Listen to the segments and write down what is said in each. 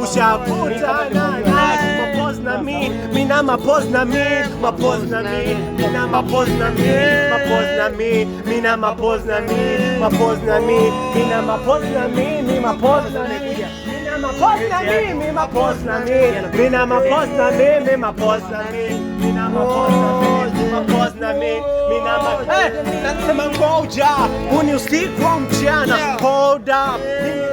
ushakutana naye. Mapoz na mi, mina mapoz na mi, mapoz na mi, mina mapoz na mi, mapoz na mi, mina mapoz na mi, mapoz na mi, mina mapoz na mi, mi mapoz na mi. Mapoz na mi, mi mapoz na mi, mina mapoz na mi, mi mapoz na mi, mina mapoz na mi, mapoz na mi, mina mapoz. Nasema ngoja, huni usiku wa mchana. Hold up,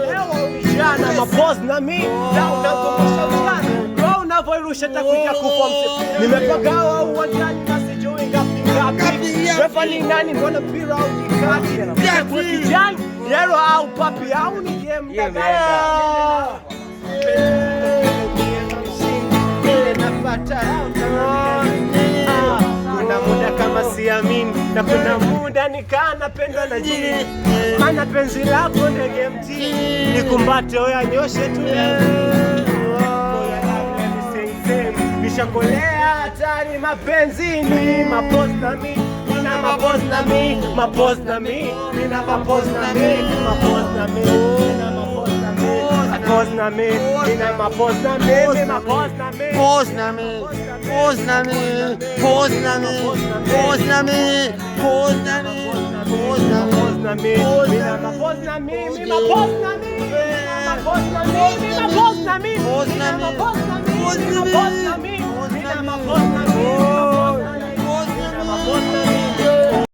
leo mchana. Mapoz na mi, na unakumbusha mchana. Kwa unavoirusha takuja kufa mse. Nimepagawa uwanjani na sijui ngapi. Refa ni nani mbona mpira au kikati. Kwa kijani, yero au papi au ni game dagaya. Kuna muda kama siamini na kuna muda nikaa napendwa na jini. Mana penzi lako ndege mtini, nikumbate oya nyoshe tu nishakolea hatari mapenzini. Mapoz na mi, mina mapoz na mi, mapoz na mi, mina mapoz na mi, mapoz na mi, mina mapoz na mi, mapoz na mi, mina mapoz na mi, mi mapoz na mi, poz na mi, poz na mi, poz na mi, poz na mi, poz na mi, poz na mi, mina mapoz na mi, mi mapoz na mi, mapoz na mi, mi mapoz na mi, poz na mi, mapoz na mi, poz na mi, mapoz na mi, mina mapoz na mi, mapoz na mi, mapoz na mi.